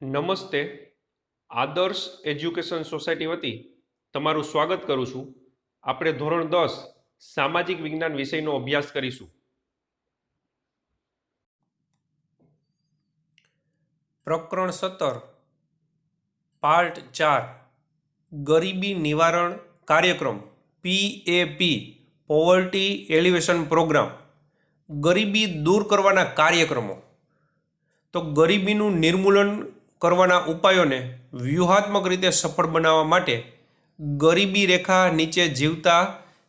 નમસ્તે. આદર્શ education society વતી તમારું સ્વાગત કરું છું. આપણે ધોરણ 10 સામાજિક વિજ્ઞાન વિષયનો અભ્યાસ કરીશું. પ્રકરણ 17 પાર્ટ 4 ગરીબી નિવારણ કાર્યક્રમ PAP પોવર્ટી એલિવેશન પ્રોગ્રામ ગરીબી દૂર કરવાના કાર્યક્રમો. તો ગરીબીનું નિર્મૂલન કરવાના ઉપાયોને વ્યૂહાત્મક રીતે સફળ બનાવવા માટે ગરીબી રેખા નીચે જીવતા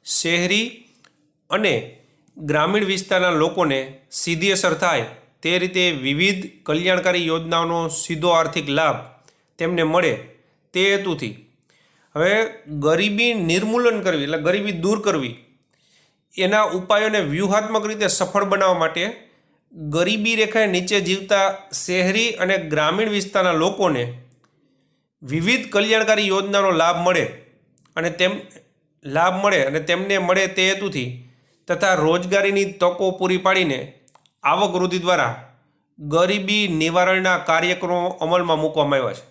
શહેરી અને ગ્રામીણ વિસ્તારના લોકોને સીધી અસર થાય તે રીતે વિવિધ કલ્યાણકારી યોજનાઓનો સીધો આર્થિક લાભ તેમને મળે તે હેતુથી હવે ગરીબી નિર્મૂલન કરવી એટલે ગરીબી દૂર કરવી એના ઉપાયોને વ્યૂહાત્મક રીતે સફળ બનાવવા માટે ગરીબી રેખા નીચે જીવતા શહેરી અને ગ્રામીણ વિસ્તારના લોકોને વિવિધ કલ્યાણકારી યોજનાનો લાભ મળે અને તેમને મળે તે હેતુથી તથા રોજગારીની તકો પૂરી પાડીને આવક વૃદ્ધિ દ્વારા ગરીબી નિવારણના કાર્યક્રમો અમલમાં મૂકવામાં આવ્યા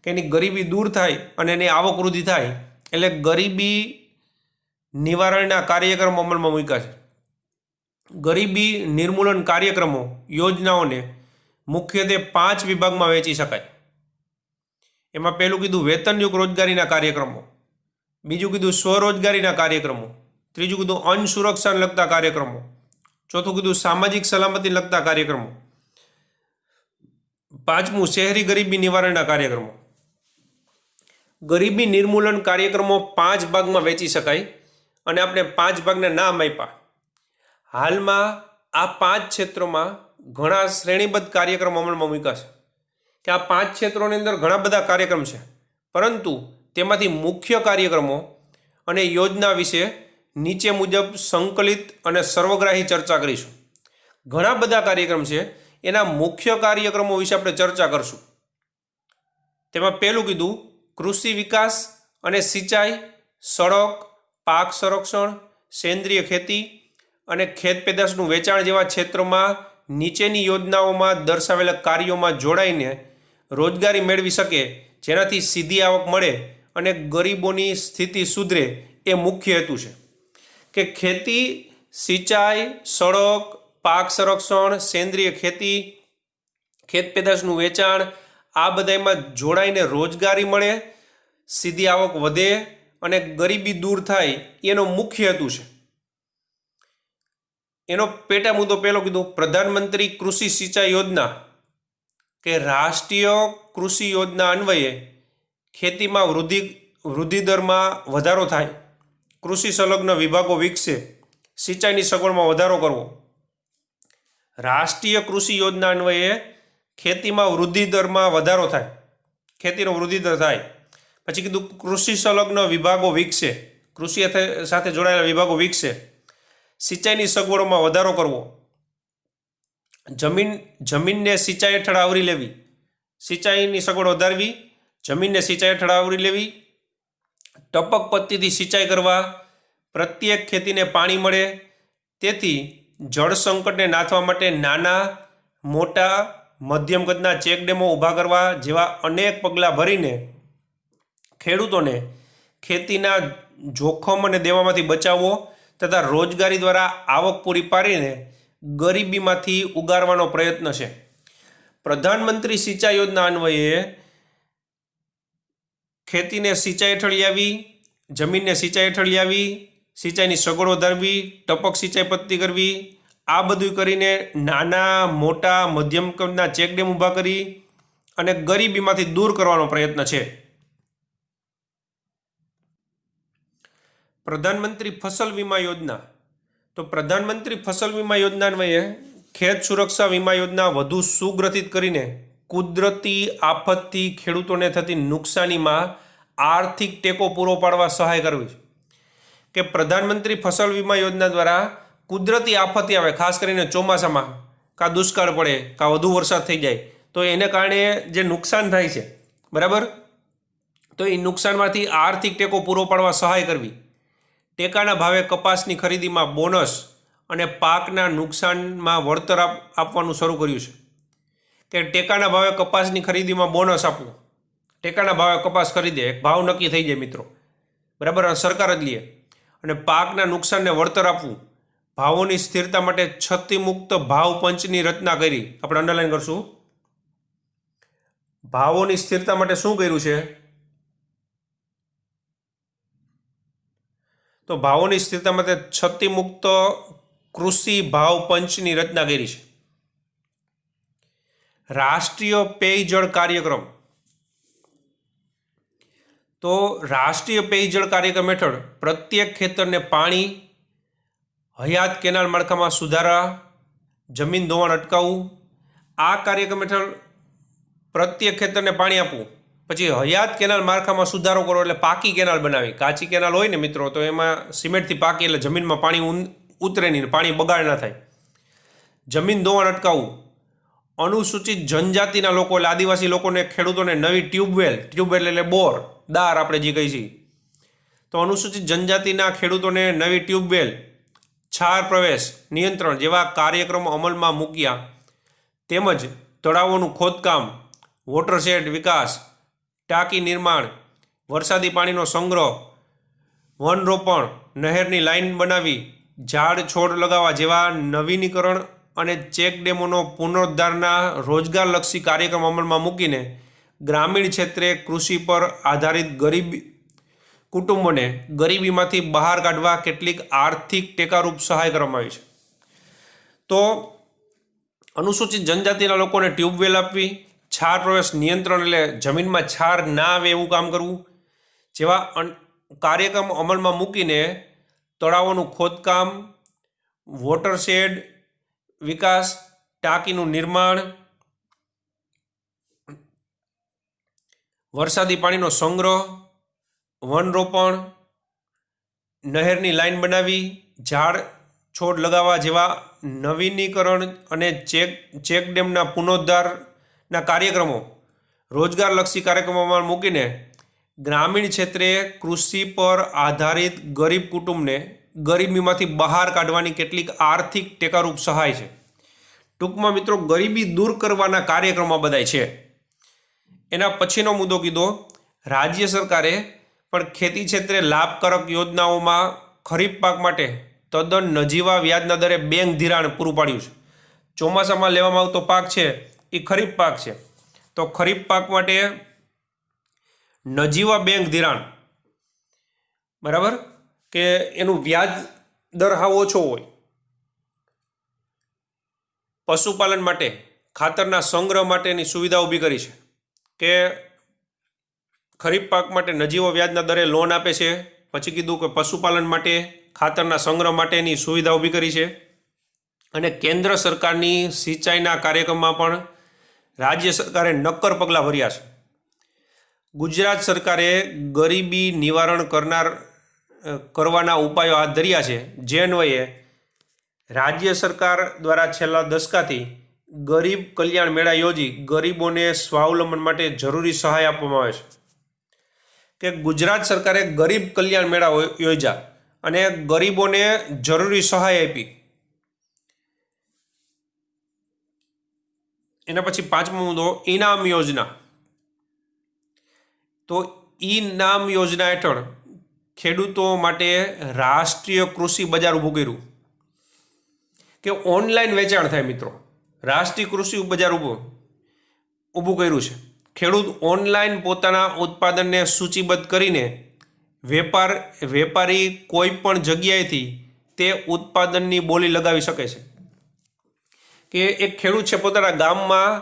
છે કે એની ગરીબી દૂર થાય અને એની આવક વૃદ્ધિ થાય એટલે ગરીબી નિવારણના કાર્યક્રમો અમલમાં મૂક્યા છે. ગરીબી નિર્મૂલન કાર્યક્રમો યોજનાઓને મુખ્યત્વે 5 વિભાગમાં વહેંચી શકાય. એમાં પહેલું કીધું વેતનયુક્ત રોજગારીના કાર્યક્રમો, બીજું કીધું સ્વરોજગારીના કાર્યક્રમો, ત્રીજું કીધું અન્ન સુરક્ષાને લગતા કાર્યક્રમો, ચોથું કીધું સામાજિક સલામતી લગતા કાર્યક્રમો, પાંચમું શહેરી ગરીબી નિવારણના કાર્યક્રમો. ગરીબી નિર્મૂલન કાર્યક્રમો 5 ભાગમાં વહેંચી શકાય અને આપણે 5 ભાગના નામ આપ્યા. હાલમાં આ 5 ક્ષેત્રોમાં ઘણા શ્રેણીબદ્ધ કાર્યક્રમ અમલમાં મૂક્યા છે કે આ 5 ક્ષેત્રોની અંદર ઘણા બધા કાર્યક્રમ છે, પરંતુ તેમાંથી મુખ્ય કાર્યક્રમો અને યોજના વિશે નીચે મુજબ સંકલિત અને સર્વગ્રાહી ચર્ચા કરીશું. ઘણા બધા કાર્યક્રમ છે, એના મુખ્ય કાર્યક્રમો વિશે આપણે ચર્ચા કરશું. તેમાં પહેલું કીધું કૃષિ વિકાસ અને સિંચાઈ, સડક, પાક સંરક્ષણ, સેન્દ્રિય ખેતી અને ખેત પેદાશનું વેચાણ જેવા ક્ષેત્રોમાં નીચેની યોજનાઓમાં દર્શાવેલા કાર્યોમાં જોડાઈને રોજગારી મેળવી શકે, જેનાથી સીધી આવક મળે અને ગરીબોની સ્થિતિ સુધરે એ મુખ્ય હેતુ છે. કે ખેતી, સિંચાઈ, સડક, પાક સંરક્ષણ, સેન્દ્રિય ખેતી, ખેત પેદાશનું વેચાણ આ બધામાં જોડાઈને રોજગારી મળે, સીધી આવક વધે અને ગરીબી દૂર થાય એનો મુખ્ય હેતુ છે. એનો પેટા મુદ્દો પહેલો કીધું પ્રધાનમંત્રી કૃષિ સિંચાઈ યોજના કે રાષ્ટ્રીય કૃષિ યોજના અન્વયે ખેતીમાં વૃદ્ધિ દરમાં વધારો થાય, કૃષિ સંલગ્ન વિભાગો વિકસે, સિંચાઈની સગવડમાં વધારો કરવો. રાષ્ટ્રીય કૃષિ યોજના અન્વયે ખેતીમાં વૃદ્ધિ દરમાં વધારો થાય, ખેતીનો વૃદ્ધિ દર થાય. પછી કીધું કૃષિ સંલગ્ન વિભાગો વિકસે, કૃષિ સાથે જોડાયેલા વિભાગો વિકસે, સિંચાઈની સગવડોમાં વધારો કરવો, જમીનને સિંચાઈ હેઠળ આવરી લેવી, સિંચાઈની સગવડ વધારવી, જમીનને સિંચાઈ હેઠળ આવરી લેવી, ટપક પદ્ધતિથી સિંચાઈ કરવા, પ્રત્યેક ખેતીને પાણી મળે તેથી જળ સંકટને નાથવા માટે નાના, મોટા, મધ્યમ કદના ચેકડેમો ઊભા કરવા જેવા અનેક પગલાં ભરીને ખેડૂતોને ખેતીના જોખમ અને દેવામાંથી બચાવવો તથા રોજગારી દ્વારા આવક પૂરી પાડીને ગરીબીમાંથી ઉગારવાનો પ્રયત્ન છે. પ્રધાનમંત્રી સિંચાઈ યોજના અન્વયે ખેતીને સિંચાઈ હેઠળ લાવી, જમીનને સિંચાઈ હેઠળ લાવી, સિંચાઈની સગવડ વધારવી, ટપક સિંચાઈ પદ્ધતિ કરવી, આ બધું કરીને નાના, મોટા, મધ્યમ કદના ચેકડેમ ઊભા કરી અને ગરીબીમાંથી દૂર કરવાનો પ્રયત્ન છે. પ્રધાનમંત્રી ફસલ વીમા યોજના. તો પ્રધાનમંત્રી ફસલ વીમા યોજના અન્વયે ખેત સુરક્ષા વીમા યોજના વધુ સુગ્રથિત કરીને કુદરતી આફતથી ખેડૂતોને થતી નુકસાનીમાં આર્થિક ટેકો પૂરો પાડવા સહાય કરવી. કે પ્રધાનમંત્રી ફસલ વીમા યોજના દ્વારા કુદરતી આફતી આવે, ખાસ કરીને ચોમાસામાં કાં દુષ્કાળ પડે કાં વધુ વરસાદ થઈ જાય તો એને કારણે જે નુકસાન થાય છે, બરાબર, તો એ નુકસાનમાંથી આર્થિક ટેકો પૂરો પાડવા સહાય કરવી. ટેકાના ભાવે કપાસની ખરીદીમાં બોનસ અને પાકના નુકસાનમાં વળતર આપવાનું શરૂ કર્યું છે. કે ટેકાના ભાવે કપાસની ખરીદીમાં બોનસ આપવું, ટેકાના ભાવે કપાસ ખરીદે, એક ભાવ નક્કી થઈ જાય મિત્રો, બરાબર, સરકાર જ લે. અને પાકના નુકસાનને વળતર આપવું, ભાવોની સ્થિરતા માટે ક્ષતિમુક્ત ભાવ પંચની રચના કરી. આપણે અંડરલાઈન કરશું. ભાવોની સ્થિરતા માટે શું કર્યું છે? તો ભાવોની સ્થિરતા માટે ક્ષતિમુક્ત કૃષિ ભાવ પંચની રચના કરી છે. રાષ્ટ્રીય પેયજળ કાર્યક્રમ. તો રાષ્ટ્રીય પેયજળ કાર્યક્રમ હેઠળ પ્રત્યેક ખેતરને પાણી, હયાત કેનાલ માળખામાં સુધારા, જમીન ધોવાણ અટકાવવું. આ કાર્યક્રમ હેઠળ પ્રત્યેક ખેતરને પાણી આપવું, પછી હયાત કેનાલ માળખામાં સુધારો કરો એટલે પાકી કેનાલ બનાવી. કાચી કેનાલ હોય ને મિત્રો તો એમાં સિમેન્ટથી પાકી એટલે જમીનમાં પાણી ઉતરે નહીં, પાણી બગાડ ના થાય. જમીન ધોવાણ અટકાવવું. અનુસૂચિત જનજાતિના લોકો એટલે આદિવાસી લોકોને, ખેડૂતોને નવી ટ્યુબવેલ એટલે બોર, દાર આપણે જે કહીએ છીએ, તો અનુસૂચિત જનજાતિના ખેડૂતોને નવી ટ્યુબવેલ, છાર પ્રવેશ નિયંત્રણ જેવા કાર્યક્રમો અમલમાં મૂક્યા. તેમજ તળાવોનું ખોદકામ, વોટરશેડ વિકાસ, ટાંકી નિર્માણ, વરસાદી પાણીનો સંગ્રહ, વનરોપણ, નહેરની લાઇન બનાવી, ઝાડ છોડ લગાવવા જેવા નવીનીકરણ અને ચેકડેમોનો પુનરુદ્ધારના રોજગારલક્ષી કાર્યક્રમ અમલમાં મૂકીને ગ્રામીણ ક્ષેત્રે કૃષિ પર આધારિત ગરીબ કુટુંબોને ગરીબીમાંથી બહાર કાઢવા કેટલીક આર્થિક ટેકારૂપ સહાય કરવામાં આવી છે. તો અનુસૂચિત જનજાતિના લોકોને ટ્યુબવેલ આપવી, છાર પ્રવેશ નિયંત્રણ એટલે જમીનમાં છાર ના આવે એવું કામ કરવું જેવા કાર્યક્રમ અમલમાં મૂકીને તળાવોનું ખોદકામ, વોટરશેડ વિકાસ, ટાંકીનું નિર્માણ, વરસાદી પાણીનો સંગ્રહ, વનરોપણ, નહેરની લાઇન બનાવી, ઝાડ છોડ લગાવવા જેવા નવીનીકરણ અને ચેકડેમના પુનરુદ્ધારના કાર્યક્રમો રોજગારલક્ષી કાર્યક્રમોમાં મૂકીને ગ્રામીણ ક્ષેત્રે કૃષિ પર આધારિત ગરીબ કુટુંબને ગરીબીમાંથી બહાર કાઢવાની કેટલીક આર્થિક ટેકારૂપ સહાય છે. ટૂંકમાં મિત્રો ગરીબી દૂર કરવાના કાર્યક્રમો બધાય છે. એના પછીનો મુદ્દો કીધો, રાજ્ય સરકારે પણ ખેતી ક્ષેત્રે લાભકારક યોજનાઓમાં ખરીફ પાક માટે તદ્દન નજીવા વ્યાજના દરે બેંક ધિરાણ પૂરું પાડ્યું છે. ચોમાસામાં લેવામાં આવતો પાક છે એ ખરીફ પાક છે, તો ખરીફ પાક માટે નજીવા બેંક ધિરાણ, બરાબર, કે એનું વ્યાજ દર હાવ ઓછો હોય. પશુપાલન માટે ખાતરના સંગ્રહ માટેની સુવિધા ઊભી કરી છે કે ખરીફ પાક માટે નજીવો વ્યાજના દરે લોન આપે છે. પછી કીધું કે પશુપાલન માટે ખાતરના સંગ્રહ માટેની સુવિધા ઊભી કરી છે. અને કેન્દ્ર સરકારની સિંચાઈના કાર્યક્રમમાં પણ રાજ્ય સરકારે નક્કર પગલાં ભર્યા છે. ગુજરાત સરકારે ગરીબી નિવારણ કરવાના ઉપાયો હાથ ધર્યા છે, જે અન્વયે રાજ્ય સરકાર દ્વારા છેલ્લા દશકાથી ગરીબ કલ્યાણ મેળા યોજી ગરીબોને સ્વાવલંબન માટે જરૂરી સહાય આપવામાં આવે છે. કે ગુજરાત સરકારે ગરીબ કલ્યાણ મેળા યોજ્યા અને ગરીબોને જરૂરી સહાય આપી. એના પછી પાંચમો મુદ્દો, ઇનામ યોજના. તો ઇનામ યોજના હેઠળ ખેડૂતો માટે રાષ્ટ્રીય કૃષિ બજાર ઊભું કર્યું કે ઓનલાઈન વેચાણ થાય મિત્રો. રાષ્ટ્રીય કૃષિ બજાર ઊભું કર્યું છે. ખેડૂત ઓનલાઈન પોતાના ઉત્પાદનને સૂચિબદ્ધ કરીને વેપારી કોઈ પણ જગ્યાએથી તે ઉત્પાદનની બોલી લગાવી શકે છે. કે એક ખેડૂત છે પોતાના ગામમાં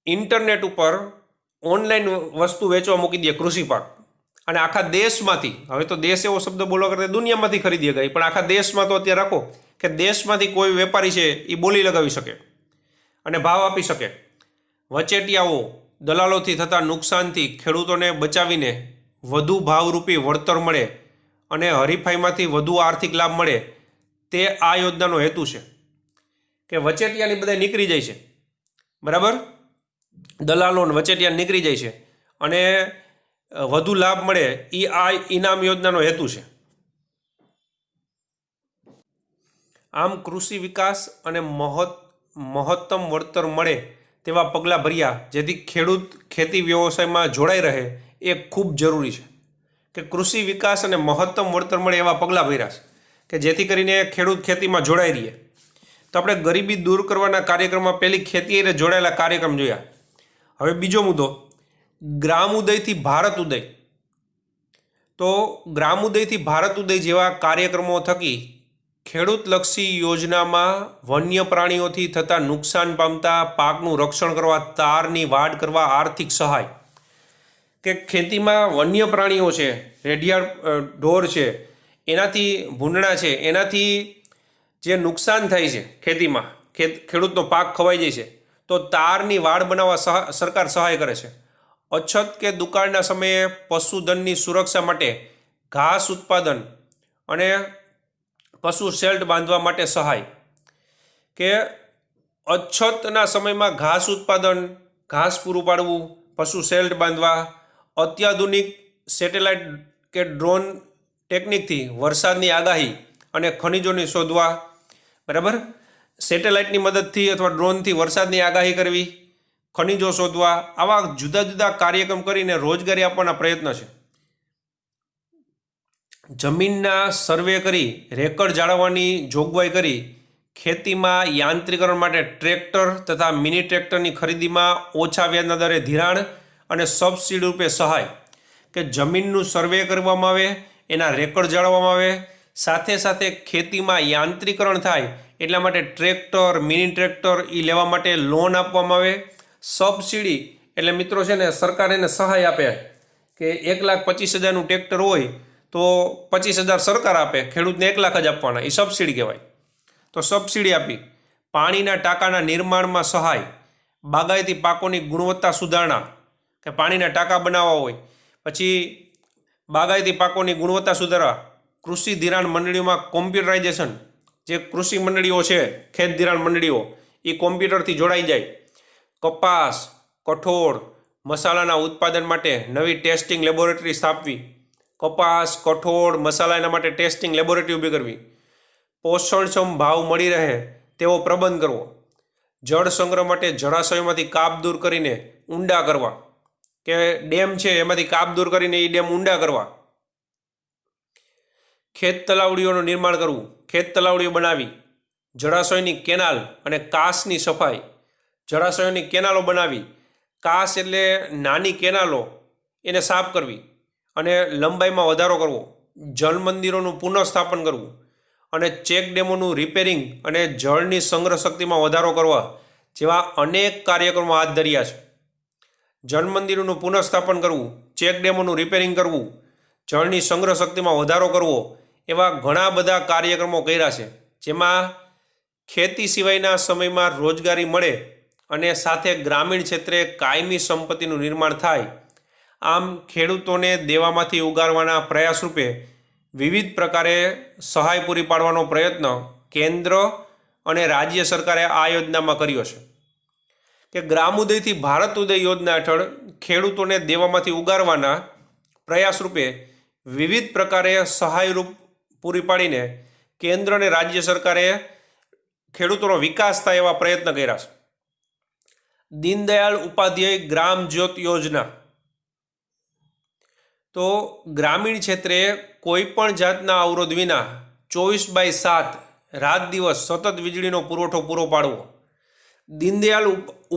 ઇન્ટરનેટ ઉપર ઓનલાઈન વસ્તુ વેચવા મૂકી દે કૃષિ પાક, અને આખા દેશમાંથી, હવે તો દેશ એવો શબ્દ બોલવા કરતા દુનિયામાંથી ખરીદી શકાય, પણ આખા દેશમાં તો અત્યારે રાખો કે દેશમાંથી કોઈ વેપારી છે એ બોલી લગાવી શકે અને ભાવ આપી શકે. વચેટિયાઓ દલાલોથી થતા નુકસાનથી ખેડૂતોને બચાવીને વધુ ભાવરૂપી વળતર મળે અને હરીફાઈમાંથી વધુ આર્થિક લાભ મળે, તે આ યોજનાનો હેતુ છે. કે વચેટિયાની બધા નીકળી જાય છે, બરાબર, દલાલો વચેટિયા નીકળી જાય છે અને વધુ લાભ મળે, એ આ ઇનામ યોજનાનો હેતુ છે. આમ કૃષિ વિકાસ અને મહત્તમ વળતર મળે તેવા પગલાં ભર્યા જેથી ખેડૂત ખેતી વ્યવસાયમાં જોડાઈ રહે એ ખૂબ જરૂરી છે. કે કૃષિ વિકાસ અને મહત્તમ વળતર મળે એવા પગલાં ભર્યા છે કે જેથી કરીને ખેડૂત ખેતીમાં જોડાઈ રહે. તો આપણે ગરીબી દૂર કરવાના કાર્યક્રમમાં પહેલી ખેતી સાથે જોડાયેલા કાર્યક્રમ જોયા. હવે બીજો મુદ્દો, ગ્રામ ઉદયથી ભારત ઉદય. તો ગ્રામ ઉદયથી ભારત ઉદય જેવા કાર્યક્રમો થકી ખેડૂતલક્ષી યોજનામાં વન્ય પ્રાણીઓથી થતા નુકસાન પામતા પાકનું રક્ષણ કરવા, તારની વાડ કરવા આર્થિક સહાય. કે ખેતીમાં વન્ય પ્રાણીઓ છે, રેઢિયાળ ઢોર છે, એનાથી ભૂંડણા છે, એનાથી જે નુકસાન થાય છે ખેતીમાં, ખેડૂતનો પાક ખવાઈ જાય છે, તો તારની વાડ બનાવવા સરકાર સહાય કરે છે. અછત કે દુકાળના સમયે પશુધનની સુરક્ષા માટે ઘાસ ઉત્પાદન અને પશુ શેલ્ટ બાંધવા માટે સહાય. કે અછતના સમયમાં ઘાસ ઉત્પાદન, ઘાસ પૂરું પાડવું, પશુ શેલ્ટ બાંધવા, અત્યાધુનિક સેટેલાઇટ કે ડ્રોન ટેકનિકથી વરસાદની આગાહી અને ખનિજોની શોધવા. બરાબર, સેટેલાઇટની મદદથી અથવા ડ્રોનથી વરસાદની આગાહી કરવી, ખનિજો શોધવા, આવા જુદા જુદા કાર્યક્રમ કરીને રોજગારી આપવાના પ્રયત્ન છે. જમીનના સર્વે કરી રેકર્ડ જાળવવાની જોગવાઈ કરી ખેતીમાં યાંત્રીકરણ માટે ટ્રેક્ટર તથા મિની ટ્રેક્ટરની ખરીદીમાં ઓછા વ્યાજના દરે ધિરાણ અને સબસિડી રૂપે સહાય. કે જમીનનું સર્વે કરવામાં આવે, એના રેકર્ડ જાળવવામાં આવે, સાથે સાથે ખેતીમાં યાંત્રીકરણ થાય એટલા માટે ટ્રેક્ટર, મિની ટ્રેક્ટર એ લેવા માટે લોન આપવામાં આવે. સબસિડી એટલે મિત્રો છે ને સરકાર એને સહાય આપે કે 1,25,000નું ટ્રેક્ટર હોય તો 25,000 સરકાર આપે, ખેડૂતને 1 લાખ જ આપવાના, એ સબસિડી કહેવાય. તો સબસિડી આપી. પાણીના ટાંકાના નિર્માણમાં સહાય, બાગાયતી પાકોની ગુણવત્તા સુધારણા, કે પાણીના ટાંકા બનાવવા હોય, પછી બાગાયતી પાકોની ગુણવત્તા સુધારવા, કૃષિ ધિરાણ મંડળીઓમાં કોમ્પ્યુટરાઇઝેશન, જે કૃષિ મંડળીઓ છે, ખેત ધિરાણ મંડળીઓ, એ કોમ્પ્યુટરથી જોડાઈ જાય. કપાસ, કઠોળ, મસાલાના ઉત્પાદન માટે નવી ટેસ્ટિંગ લેબોરેટરી સ્થાપવી. કપાસ, કઠોળ, મસાલા એના માટે ટેસ્ટિંગ લેબોરેટરી ઊભી કરવી. પોષણક્ષમ ભાવ મળી રહે તેવો પ્રબંધ કરવો. જળ સંગ્રહ માટે જળાશયોમાંથી કાપ દૂર કરીને ઊંડા કરવા, કે ડેમ છે એમાંથી કાપ દૂર કરીને એ ડેમ ઊંડા કરવા. ખેત તલાવડીઓનું નિર્માણ કરવું, ખેત તલાવડીઓ બનાવી. જળાશયોની કેનાલ અને કાસની સફાઈ. જળાશયોની કેનાલો બનાવી, કાસ એટલે નાની કેનાલો, એને સાફ કરવી અને લંબાઈમાં વધારો કરવો. જળમંદિરોનું પુનઃસ્થાપન કરવું અને ચેક ડેમોનું રિપેરિંગ અને જળની સંગ્રહ શક્તિમાં વધારો કરવા જેવા અનેક કાર્યક્રમો હાથ ધર્યા છે. જળમંદિરોનું પુનઃસ્થાપન કરવું, ચેક ડેમોનું રિપેરિંગ કરવું, જળની સંગ્રહ શક્તિમાં વધારો કરવો, એવા ઘણા બધા કાર્યક્રમો કર્યા છે, જેમાં ખેતી સિવાયના સમયમાં રોજગારી મળે અને સાથે ગ્રામીણ ક્ષેત્રે કાયમી સંપત્તિનું નિર્માણ થાય. આમ ખેડૂતોને દેવામાંથી ઉગારવાના પ્રયાસ રૂપે વિવિધ પ્રકારે સહાય પૂરી પાડવાનો પ્રયત્ન કેન્દ્ર અને રાજ્ય સરકારે આ યોજનામાં કર્યો છે. કે ગ્રામ ઉદયથી ભારત ઉદય યોજના હેઠળ ખેડૂતોને દેવામાંથી ઉગારવાના પ્રયાસ રૂપે વિવિધ પ્રકારે સહાયરૂપ પૂરી પાડીને કેન્દ્ર અને રાજ્ય સરકારે ખેડૂતોનો વિકાસ થાય એવા પ્રયત્ન કર્યા છે. દીનદયાળ ઉપાધ્યાય ગ્રામ જ્યોત યોજના. તો ગ્રામીણ ક્ષેત્રે કોઈ પણ જાતના અવરોધ વિના 24/7 રાત દિવસ સતત વીજળીનો પુરવઠો પૂરો પાડવો. દીનદયાળ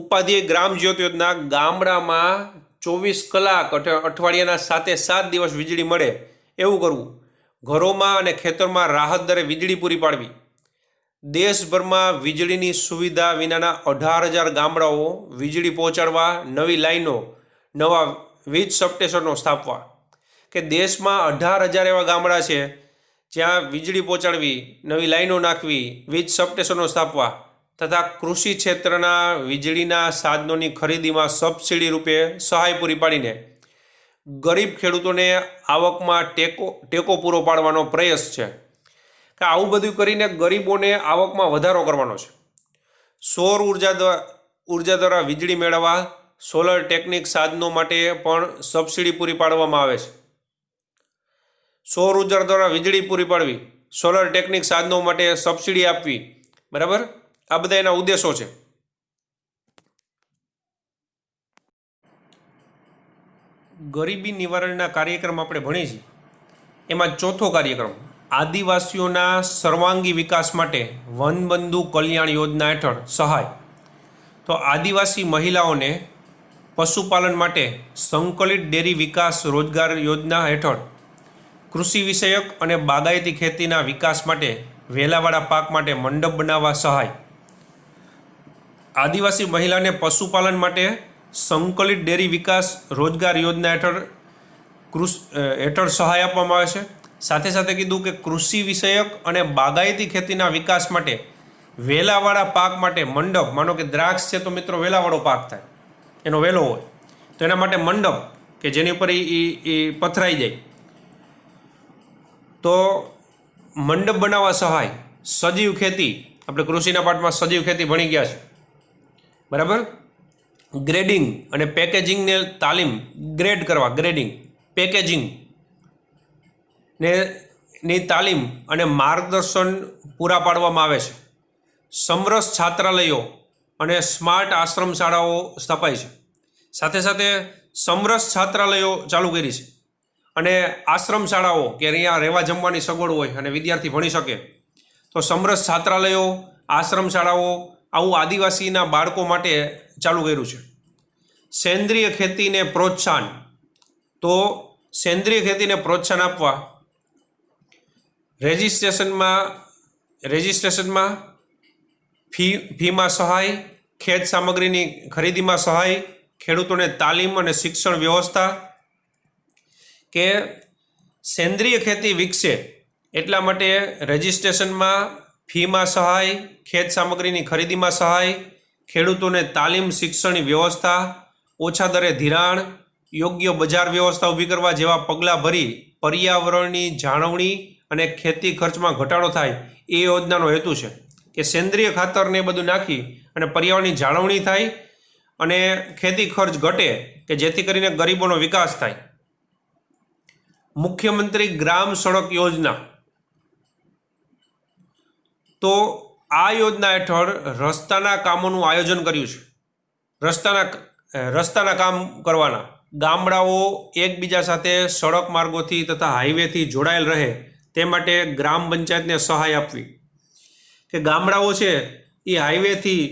ઉપાધ્યાય ગ્રામ જ્યોત યોજના ગામડામાં 24 કલાક અઠવાડિયાના 7 દિવસ વીજળી મળે એવું કરવું. ઘરોમાં અને ખેતરમાં રાહત દરે વીજળી પૂરી પાડવી. દેશભરમાં વીજળીની સુવિધા વિનાના 18,000 ગામડાઓ વીજળી પહોંચાડવા નવી લાઈનો, નવા વીજ સબસ્ટેશનો સ્થાપવા. કે દેશમાં 18,000 એવા ગામડા છે જ્યાં વીજળી પહોંચાડવી, નવી લાઈનો નાખવી, વીજ સબસ્ટેશનો સ્થાપવા તથા કૃષિ ક્ષેત્રના વીજળીના સાધનોની ખરીદીમાં સબસિડી રૂપે સહાય પૂરી પાડીને ગરીબ ખેડૂતોને આવકમાં ટેકો પૂરો પાડવાનો પ્રયાસ છે. કે આવું બધું કરીને ગરીબોને આવકમાં વધારો કરવાનો છે. સૌર ઉર્જા દ્વારા વીજળી મેળવવા સોલર ટેકનિક સાધનો માટે પણ સબસિડી પૂરી પાડવામાં આવે છે. સૌર ઉર્જા દ્વારા વીજળી પૂરી પાડવી, સોલર ટેકનિક સાધનો માટે સબસિડી આપવી. બરાબર, આ બધા એના ઉદ્દેશો છે. ગરીબી નિવારણના કાર્યક્રમ આપણે ભણીએ છીએ એમાં ચોથો કાર્યક્રમ આદિવાસીઓના સર્વાંગી વિકાસ માટે વનબંધુ કલ્યાણ યોજના હેઠળ સહાય. તો આદિવાસી મહિલાઓને પશુપાલન માટે સંકલિત ડેરી વિકાસ રોજગાર યોજના હેઠળ કૃષિ વિષયક અને બાગાયતી ખેતીના વિકાસ માટે વેલાવાળા પાક માટે મંડપ બનાવવા સહાય. આદિવાસી મહિલાને પશુપાલન માટે સંકલિત ડેરી વિકાસ રોજગાર યોજના હેઠળ સહાય આપવામાં આવે છે. સાથે સાથે કીધું કે કૃષિ વિષયક અને બાગાયતી ખેતીના વિકાસ માટે વેલાવાળા પાક માટે મંડપ. માનો કે દ્રાક્ષ છે તો મિત્રો વેલાવાળો પાક થાય, એનો વેલો હોય તો એના માટે મંડપ કે જેની ઉપર એ પથરાઈ જાય તો મંડપ બનાવવા સહાય. સજીવ ખેતી, આપણે કૃષિના પાઠમાં સજીવ ખેતી ભણી ગયા છે, બરાબર. ગ્રેડિંગ અને પેકેજિંગને તાલીમ, ગ્રેડ કરવા, ગ્રેડિંગ, પેકેજિંગ ને ની તાલીમ અને માર્ગદર્શન પૂરા પાડવામાં આવે છે. સમરસ છાત્રાલયો અને સ્માર્ટ આશ્રમ શાળાઓ સ્થપાય છે. સાથે સાથે સમરસ છાત્રાલયો ચાલુ કરી છે અને આશ્રમ શાળાઓ કે અહીંયા રહેવા જમવાની સગવડ હોય અને વિદ્યાર્થી ભણી શકે તો સમરસ છાત્રાલયો, આશ્રમ શાળાઓ આવું આદિવાસીના બાળકો માટે ચાલુ કર્યું છે. સેન્દ્રિય ખેતીને પ્રોત્સાહન, તો સેન્દ્રિય ખેતીને પ્રોત્સાહન આપવા રજિસ્ટ્રેશનમાં ફીમાં સહાય, ખેત સામગ્રીની ખરીદીમાં સહાય, ખેડૂતોને તાલીમ અને શિક્ષણ વ્યવસ્થા કે સેન્દ્રિય ખેતી વિકસે એટલા માટે રજિસ્ટ્રેશનમાં ફીમાં સહાય, ખેત સામગ્રીની ખરીદીમાં સહાય, ખેડૂતોને તાલીમ શિક્ષણની વ્યવસ્થા, ઓછા દરે ધિરાણ, યોગ્ય બજાર વ્યવસ્થા ઊભી કરવા જેવા પગલાં ભરી પર્યાવરણની જાળવણી અને ખેતી ખર્ચમાં ઘટાડો થાય એ યોજનાનો હેતુ છે કે સેન્દ્રિય ખાતરને બધું નાખી અને પર્યાવરણની જાળવણી થાય અને ખેતી ખર્ચ ઘટે કે જેથી કરીને ગરીબોનો વિકાસ થાય. મુખ્યમંત્રી ગ્રામ સડક યોજના, તો આ યોજના હેઠળ રસ્તાના કામોનું આયોજન કર્યું છે. રસ્તાના કામ કરવાના, ગામડાઓ એકબીજા સાથે સડક માર્ગોથી તથા હાઈવેથી જોડાયેલ રહે તે માટે ગ્રામ પંચાયતને સહાય આપવી કે ગામડાઓ છે એ હાઈવેથી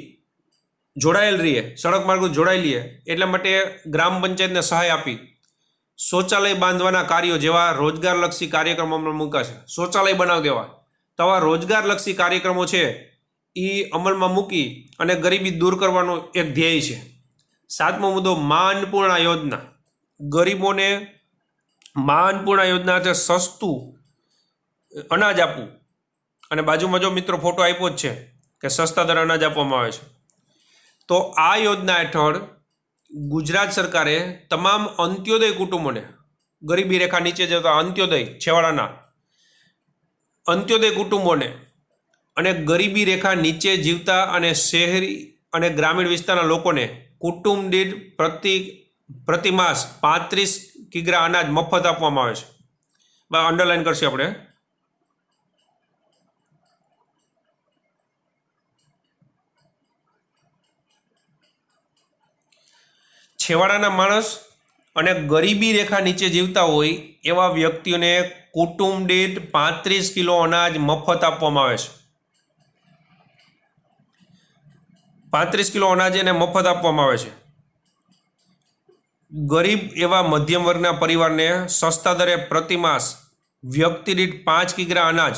જોડાયેલ રહીએ, સડક માર્ગો જોડાઈ લઈએ એટલા માટે ગ્રામ પંચાયતને સહાય આપી. શૌચાલય બાંધવાના કાર્યો જેવા રોજગારલક્ષી કાર્યક્રમો અમલમાં મૂકાશે. શૌચાલય બનાવી દેવા, તો આવા રોજગારલક્ષી કાર્યક્રમો છે એ અમલમાં મૂકી અને ગરીબી દૂર કરવાનો એક ધ્યેય છે. 7મો મુદ્દો મા અન્નપૂર્ણા યોજના. ગરીબોને મા અન્નપૂર્ણા યોજના છે સસ્તું અનાજ આપવું અને બાજુમાં જો મિત્રો ફોટો આપ્યો જ છે કે સસ્તા દરે અનાજ આપવામાં આવે છે. તો આ યોજના હેઠળ ગુજરાત સરકારે તમામ અંત્યોદય કુટુંબોને, ગરીબી રેખા નીચે જતા અંત્યોદય છેવાડાના અંત્યોદય કુટુંબોને અને ગરીબી રેખા નીચે જીવતા અને શહેરી અને ગ્રામીણ વિસ્તારના લોકોને કુટુંબ દીઠ પ્રતિ માસ 35 કિગ્રા અનાજ મફત આપવામાં આવે છે. અંડરલાઈન કરશે આપણે. છેવાડાના માણસ અને ગરીબી રેખા નીચે જીવતા હોય એવા વ્યક્તિઓને કુટુંબ દીઠ 35 કિલો અનાજ મફત આપવામાં આવે છે. 35 કિલો અનાજ એને મફત આપવામાં આવે છે. ગરીબ એવા મધ્યમ વર્ગના પરિવારને સસ્તા દરે પ્રતિ માસ વ્યક્તિ દીઠ 5 કિગ્રા અનાજ,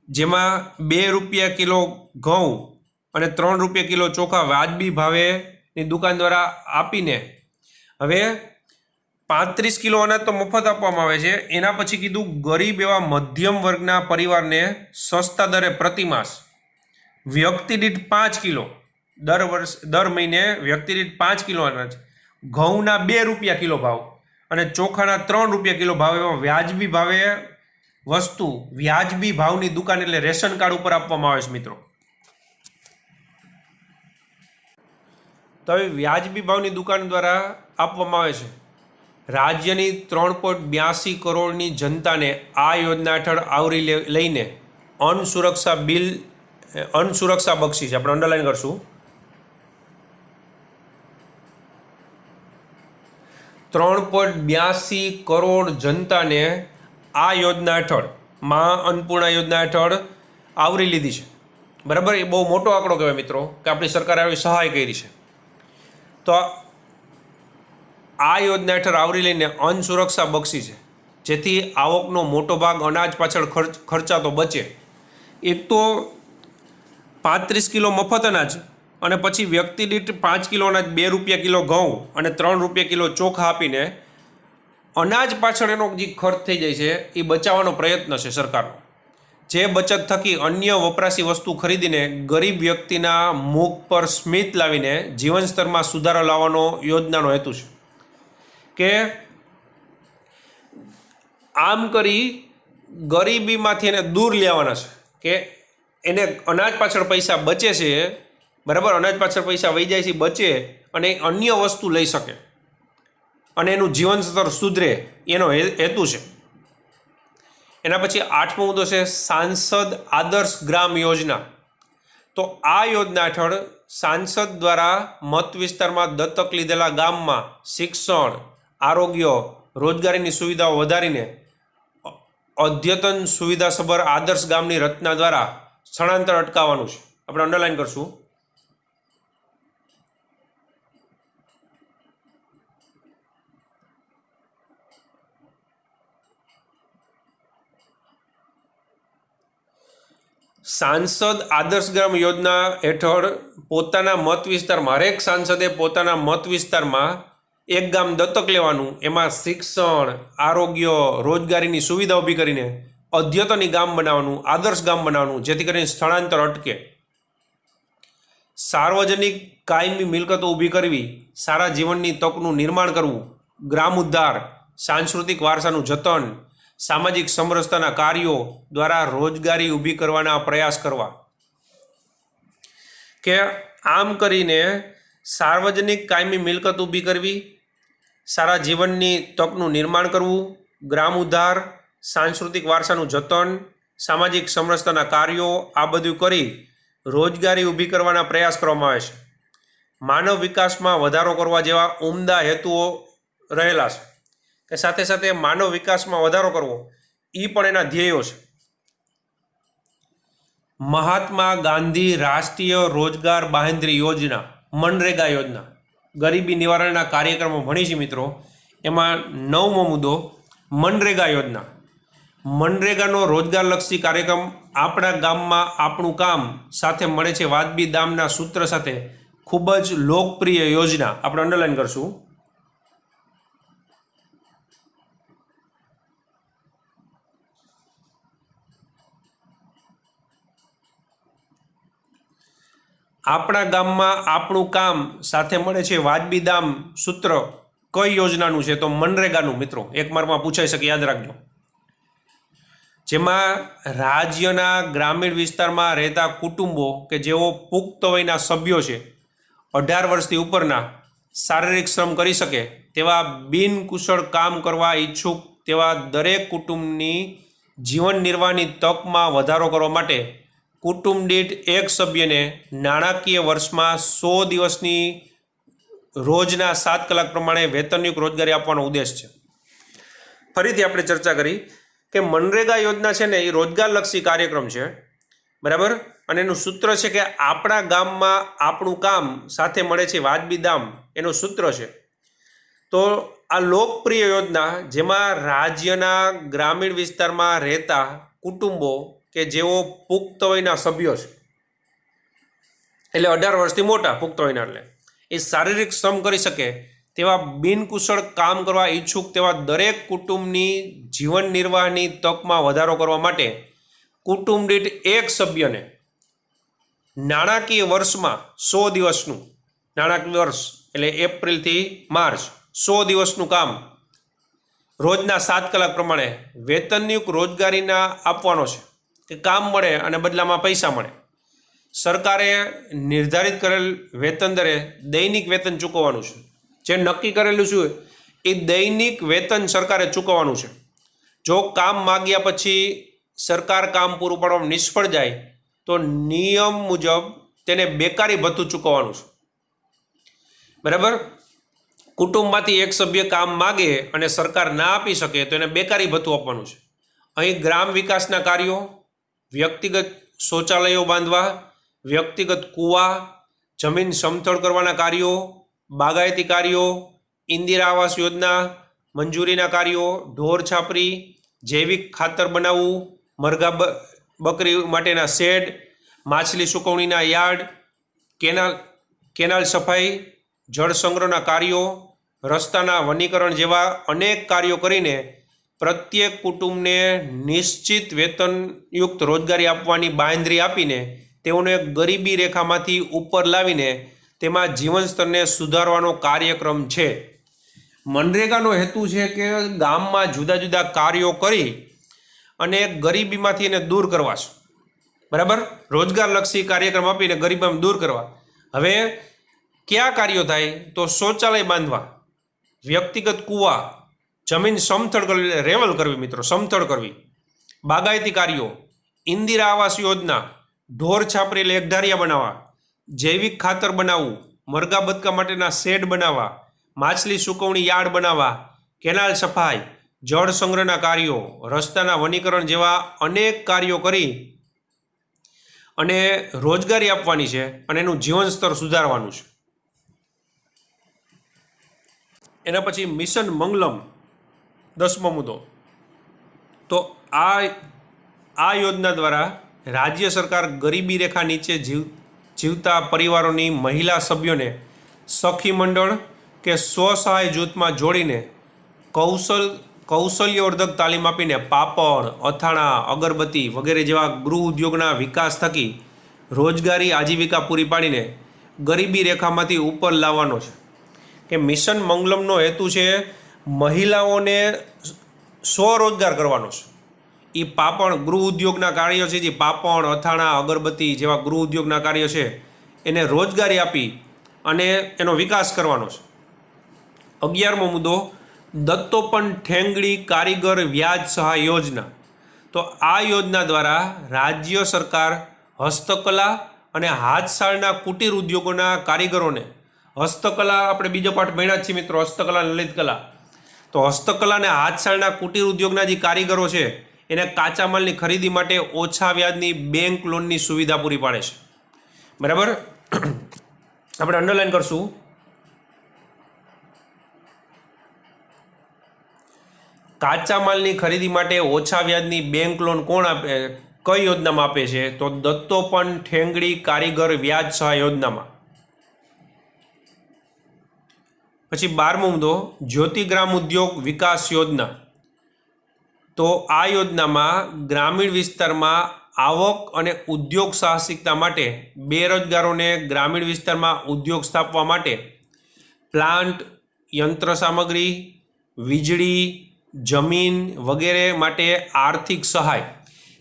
જેમાં 2 રૂપિયા કિલો ઘઉં અને 3 રૂપિયા કિલો ચોખા વાજબી ભાવેની દુકાન દ્વારા આપીને હવે 35 કિલો અનાજ તો મફત આપવામાં આવે છે. એના પછી કીધું ગરીબ એવા મધ્યમ વર્ગના પરિવારને સસ્તા દરે પ્રતિ માસ વ્યક્તિ દીઠ 5 કિલો દર મહિને વ્યક્તિ દીઠ 5 કિલો અનાજ, ઘઉંના 2 રૂપિયા કિલો ભાવ અને ચોખાના 3 રૂપિયા કિલો ભાવ એવા વ્યાજબી ભાવે વસ્તુ, વ્યાજબી ભાવની દુકાન એટલે રેશન કાર્ડ ઉપર આપવામાં આવે છે મિત્રો. તો હવે વ્યાજબી ભાવની દુકાન દ્વારા આપવામાં આવે છે. રાજ્યની 3.82 કરોડની જનતાને આ યોજના હેઠળ આવરી લઈને અન્ન સુરક્ષા બક્ષી છે. આપણે અંડરલાઈન કરશું. 3.82 કરોડ જનતાને આ યોજના હેઠળ મા અન્નપૂર્ણા યોજના હેઠળ આવરી લીધી છે. બરાબર, એ બહુ મોટો આંકડો કહેવાય મિત્રો કે આપણી સરકારે આવી સહાય કરી છે. તો આ યોજના હેઠળ આવરી લઈને અન્ન સુરક્ષા બક્ષી છે, જેથી આવકનો મોટો ભાગ અનાજ પાછળ ખર્ચાતો બચે. એક તો 35 કિલો મફત અનાજ અને પછી વ્યક્તિ દીઠ 5 કિલો અનાજ, 2 રૂપિયા કિલો ઘઉં અને 3 રૂપિયા કિલો ચોખા આપીને અનાજ પાછળ એનો જે ખર્ચ થઈ જાય છે એ બચાવવાનો પ્રયત્ન છે સરકારનો. જે બચત થકી અન્ય વપરાશી વસ્તુ ખરીદીને ગરીબ વ્યક્તિના મુખ પર સ્મિત લાવીને જીવન સ્તરમાં સુધારો લાવવાનો યોજનાનો હેતુ છે. કે આમ કરી ગરીબીમાંથી એને દૂર લેવાના છે, કે એને અનાજ પાછળ પૈસા બચે છે, બરાબર, અનાજ પાછળ પૈસા વહી જાય છે, બચે અને અન્ય વસ્તુ લઈ શકે અને એનું જીવન સ્તર સુધરે, એનો હેતુ છે. એના પછી 8મો મુદ્દો છે સાંસદ આદર્શ ગ્રામ યોજના. તો આ યોજના હેઠળ સાંસદ દ્વારા મત વિસ્તારમાં દત્તક લીધેલા ગામમાં શિક્ષણ, આરોગ્ય, રોજગારીની સુવિધાઓ વધારીને અદ્યતન સુવિધાસભર આદર્શ ગામની રચના દ્વારા સ્થળાંતર અટકાવવાનું છે. આપણે અંડરલાઈન કરશું. સાંસદ આદર્શ ગ્રામ યોજના હેઠળ પોતાના મત વિસ્તારમાં, હરેક સાંસદે પોતાના મત વિસ્તારમાં એક ગામ દત્તક લેવાનું, એમાં શિક્ષણ, આરોગ્ય, રોજગારીની સુવિધા ઊભી કરીને અદ્યતની ગામ બનાવવાનું, આદર્શ ગામ બનાવવાનું, જેથી કરીને સ્થળાંતર અટકે. સાર્વજનિક કાયમી મિલકતો ઊભી કરવી, સારા જીવનની તકનું નિર્માણ કરવું, ગ્રામ ઉદ્ધાર, સાંસ્કૃતિક વારસાનું જતન, સામાજિક સમરસતાના કાર્યો દ્વારા રોજગારી ઊભી કરવાના પ્રયાસ કરવા. કે આમ કરીને સાર્વજનિક કાયમી મિલકત ઊભી કરવી, સારા જીવનની તકનું નિર્માણ કરવું, ગ્રામ ઉદ્ધાર, સાંસ્કૃતિક વારસાનું જતન, સામાજિક સમરસતાના કાર્યો, આ બધું કરી રોજગારી ઊભી કરવાના પ્રયાસ કરવામાં આવે છે. માનવ વિકાસમાં વધારો કરવા જેવા ઉમદા હેતુઓ રહેલા છે. કે સાથે સાથે માનવ વિકાસમાં વધારો કરવો એ પણ એના ધ્યેયો છે. મહાત્મા ગાંધી રાષ્ટ્રીય રોજગાર બાંહેધરી યોજના, મનરેગા યોજના, ગરીબી નિવારણના કાર્યક્રમો ભણી છે મિત્રો. એમાં 9મો મુદ્દો મનરેગા યોજના. મનરેગાનો રોજગારલક્ષી કાર્યક્રમ આપણા ગામમાં આપણું કામ સાથે મળે છે વાજબી દામના સૂત્ર સાથે ખૂબ જ લોકપ્રિય યોજના. આપણે અંડરલાઈન કરશું. આપણા ગામમાં આપણું કામ સાથે મળે છે વાજબી દામ સૂત્ર કઈ યોજનાનું છે? તો મનરેગાનું મિત્રો. એક માર્કમાં પૂછાઈ શકે, યાદ રાખજો. જેમાં રાજ્યના ગ્રામીણ વિસ્તારમાં રહેતા કુટુંબો કે જેઓ પુખ્ત વયના સભ્યો છે, 18 વર્ષથી ઉપરના, શારીરિક શ્રમ કરી શકે તેવા બિનકુશળ કામ કરવા ઈચ્છુક તેવા દરેક કુટુંબની જીવન નિર્વાહની તકમાં વધારો કરવા માટે કુટુંબ દીઠ એક સભ્યને નાણાકીય વર્ષમાં 100 દિવસની રોજના 7 કલાક પ્રમાણે વેતનયુક્ત રોજગારી આપવાનો ઉદ્દેશ છે. ફરીથી આપણે ચર્ચા કરી કે મનરેગા યોજના છે ને એ રોજગારલક્ષી કાર્યક્રમ છે, બરાબર, અને એનું સૂત્ર છે કે આપણા ગામમાં આપણું કામ સાથે મળે છે વાજબી દામ, એનું સૂત્ર છે. તો આ લોકપ્રિય યોજના જેમાં રાજ્યના ગ્રામીણ વિસ્તારમાં રહેતા કુટુંબો કે જેઓ પુખ્ત વયના સભ્યો છે, એટલે 18 વર્ષથી મોટા પુખ્ત વયના, એટલે એ શારીરિક શ્રમ કરી શકે તેવા બિનકુશળ કામ કરવા ઈચ્છુક તેવા દરેક કુટુંબની જીવન નિર્વાહની તકમાં વધારો કરવા માટે કુટુંબ દીઠ એક સભ્યને નાણાકીય વર્ષમાં 100 દિવસનું, નાણાકીય વર્ષ એટલે એપ્રિલથી માર્ચ, 100 દિવસનું કામ રોજના 7 કલાક પ્રમાણે વેતનયુક્ત રોજગારીના આપવાનો છે. કે કામ મળે અને બદલામાં પૈસા મળે. સરકારે નિર્ધારિત કરેલ વેતન દરે દૈનિક વેતન ચૂકવવાનું છે. જે નક્કી કરેલું છે એ દૈનિક વેતન સરકારે ચૂકવવાનું છે. જો કામ માગ્યા પછી સરકાર કામ પૂરું પાડવામાં નિષ્ફળ જાય તો નિયમ મુજબ તેને બેકારી ભથ્થું ચૂકવવાનું છે, બરાબર. કુટુંબમાંથી એક સભ્ય કામ માગે અને સરકાર ના આપી શકે તો એને બેકારી ભથ્થું આપવાનું છે. અહીં ગ્રામ વિકાસના કાર્યો, વ્યક્તિગત શૌચાલયો બાંધવા, વ્યક્તિગત કૂવા, જમીન સમથળ કરવાના કાર્યો, બાગાયતી કાર્યો, ઇન્દિરા આવાસ યોજના મંજૂરીના કાર્યો, ઢોર છાપરી, જૈવિક ખાતર બનાવવું, મરઘા બકરી માટેના શેડ, માછલી સુકવણીના યાર્ડ, કેનાલ સફાઈ, જળ સંગ્રહના કાર્યો, રસ્તાના વનીકરણ જેવા અનેક કાર્યો કરીને પ્રત્યેક કુટુંબને નિશ્ચિત વેતનયુક્ત રોજગારી આપવાની બાંયધરી આપીને તેઓને ગરીબી રેખામાંથી ઉપર લાવીને તેમાં જીવન સ્તરને સુધારવાનો કાર્યક્રમ છે. મનરેગાનો હેતુ છે કે ગામમાં જુદા જુદા કાર્યો કરી અને ગરીબીમાંથી એને દૂર કરવા છે. બરાબર, રોજગારલક્ષી કાર્યક્રમ આપીને ગરીબીમાં દૂર કરવા. હવે કયા કાર્યો થાય તો શૌચાલય બાંધવા, વ્યક્તિગત કૂવા, જમીન સમથળ કરવી, રેવલ કરવી મિત્રો, સમથળ કરવી, બાગાયતી કાર્યો, ઇન્દિરા આવાસ યોજના, ઢોર છાપરી એટલે એકધારિયા બનાવવા, જૈવિક ખાતર બનાવવું, મરઘા બતકા માટેના શેડ બનાવવા, માછલી સુકવણી યાર્ડ બનાવવા, કેનાલ સફાઈ, જળ સંગ્રહના કાર્યો, રસ્તાના વનીકરણ જેવા અનેક કાર્યો કરી અને રોજગારી આપવાની છે અને એનું જીવન સ્તર સુધારવાનું છે. એના પછી મિશન મંગલમ 10મો મુદ્દો. તો આ યોજના દ્વારા રાજ્ય સરકાર ગરીબી રેખા નીચે જીવતા પરિવારોની મહિલા સભ્યોને સખી મંડળ કે સ્વસહાય જૂથમાં જોડીને કૌશલ્યવર્ધક તાલીમ આપીને પાપડ, અથાણા, અગરબત્તી વગેરે જેવા ગૃહ ઉદ્યોગના વિકાસ થકી રોજગારી આજીવિકા પૂરી પાડીને ગરીબી રેખામાંથી ઉપર લાવવાનો છે. કે મિશન મંગલમનો હેતુ છે મહિલાઓને સ્વરોજગાર કરવાનો છે. એ પાપડ ગૃહ ઉદ્યોગના કાર્યો છે, જે પાપડ, અથાણા, અગરબત્તી જેવા ગૃહ ઉદ્યોગના કાર્યો છે એને રોજગારી આપી અને એનો વિકાસ કરવાનો છે. 11મો મુદ્દો, દત્તોપન ઠેંગડી કારીગર વ્યાજ સહાય યોજના. તો આ યોજના દ્વારા રાજ્ય સરકાર હસ્તકલા અને હાથશાળના કુટીર ઉદ્યોગોના કારીગરોને, હસ્તકલા આપણે બીજો પાઠ ભણ્યા છીએ મિત્રો, હસ્તકલા અને લલિત કલા. તો હસ્તકલા અને હાથશાળના કુટીર ઉદ્યોગના જે કારીગરો છે એને કાચા માલની ખરીદી માટે ઓછા વ્યાજની બેંક લોનની સુવિધા પૂરી પાડે છે. બરાબર, આપણે અંડરલાઈન કરશું. કાચા માલની ખરીદી માટે ઓછા વ્યાજની બેંક લોન કોણ આપે, કઈ યોજનામાં આપે છે તો દત્તોપન ઠેંગડી કારીગર વ્યાજ સહાય યોજનામાં. પછી 12મો મુદ્દો, જ્યોતિ ગ્રામ ઉદ્યોગ વિકાસ યોજના. તો આ યોજનામાં ગ્રામીણ વિસ્તારમાં આવક અને ઉદ્યોગ સાહસિકતા માટે બેરોજગારોને ગ્રામીણ વિસ્તારમાં ઉદ્યોગ સ્થાપવા માટે પ્લાન્ટ, યંત્ર સામગ્રી, વીજળી, જમીન વગેરે માટે આર્થિક સહાય.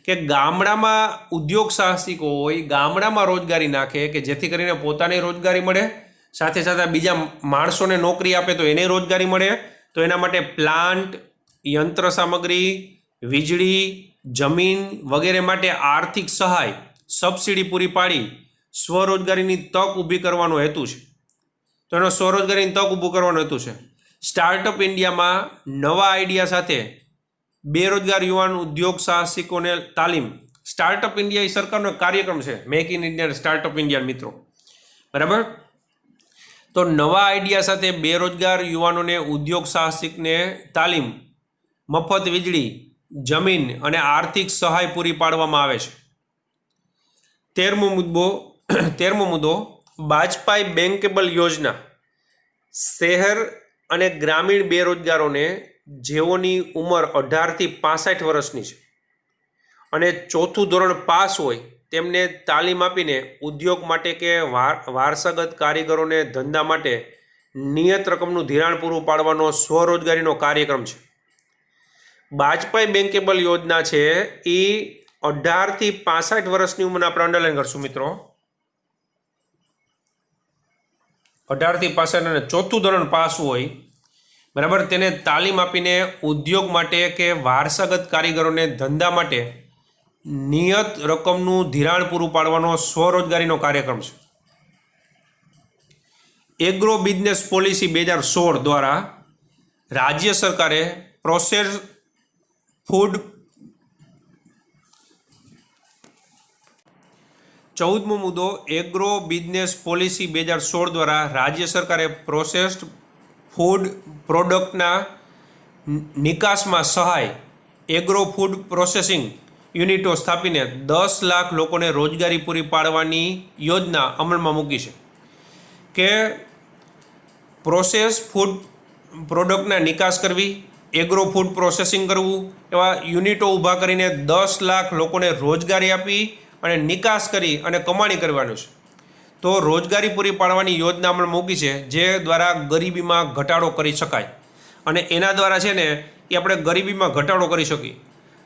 કે ગામડામાં ઉદ્યોગ સાહસિકો હોય, ગામડામાં રોજગારી નાખે કે જેથી કરીને પોતાને રોજગારી મળે, સાથે સાથે બીજા માણસોને નોકરી આપે તો એને રોજગારી મળે. તો એના માટે પ્લાન્ટ, યંત્ર સામગ્રી, વીજળી, જમીન વગેરે માટે આર્થિક સહાય, સબસિડી પૂરી પાડી સ્વરોજગારીની તક ઊભી કરવાનો હેતુ છે. તો એનો સ્વરોજગારીની તક ઊભું કરવાનો હેતુ છે. સ્ટાર્ટઅપ ઇન્ડિયામાં નવા આઈડિયા સાથે બેરોજગાર યુવાન ઉદ્યોગ સાહસિકોને તાલીમ. સ્ટાર્ટઅપ ઇન્ડિયા એ સરકારનો કાર્યક્રમ છે, make in India, startup India મિત્રો. બરાબર, તો નવા આઈડિયા સાથે બેરોજગાર યુવાનોને ઉદ્યોગ સાહસિકને તાલીમ, મફત વીજળી, જમીન અને આર્થિક સહાય પૂરી પાડવામાં આવે છે. 13મો મુદ્દો, વાજપાઈ બેન્કેબલ યોજના. શહેર અને ગ્રામીણ બેરોજગારોને જેઓની ઉંમર 18થી 65 વર્ષની છે અને 4થું ધોરણ પાસ હોય તેમને તાલીમ આપીને ઉદ્યોગ માટે કે વારસાગત કારીગરોને ધંધા માટે નિયત રકમનું ધિરાણ પૂરું પાડવાનો સ્વરોજગારીનો કાર્યક્રમ છે. વાજપાઈ બેન્કેબલ યોજના છે એ 18થી 65 વર્ષની ઉંમરને આપણે અંડરલાઈન કરશું મિત્રો. 18થી 65 અને 4થું ધોરણ પાસ હોય, બરાબર, તેને તાલીમ આપીને ઉદ્યોગ માટે કે વારસાગત કારીગરોને ધંધા માટે નિયત રકમનું ધિરાણ પૂરું પાડવાનો સ્વરોજગારીનો કાર્યક્રમ છે. એગ્રો બિઝનેસ પોલિસી 2016 દ્વારા રાજ્ય સરકારે પ્રોસેસ ફૂડ 14મો મુદ્દો એગ્રો બિઝનેસ પોલિસી 2016 દ્વારા રાજ્ય સરકારે પ્રોસેસ્ડ ફૂડ પ્રોડક્ટના નિકાસમાં સહાય એગ્રો ફૂડ પ્રોસેસિંગ યુનિટો સ્થાપીને 10 લાખ લોકોને રોજગારી પૂરી પાડવાની યોજના અમલમાં મૂકી છે કે પ્રોસેસ ફૂડ પ્રોડક્ટના નિકાસ કરવી, એગ્રો ફૂડ પ્રોસેસિંગ કરવું, એવા યુનિટો ઊભા કરીને 10 લાખ લોકોને રોજગારી આપી અને નિકાસ કરી અને કમાણી કરવાનું છે. તો રોજગારી પૂરી પાડવાની યોજના અમલમાં મૂકી છે, જે દ્વારા ગરીબીમાં ઘટાડો કરી શકાય અને એના દ્વારા છે ને એ આપણે ગરીબીમાં ઘટાડો કરી શકીએ.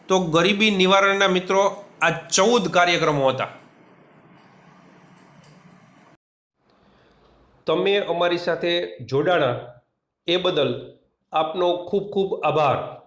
તો ગરીબી નિવારણના મિત્રો આ 14 કાર્યક્રમો હતા. તમે અમારી સાથે જોડાણા એ બદલ આપનો ખૂબ ખૂબ આભાર.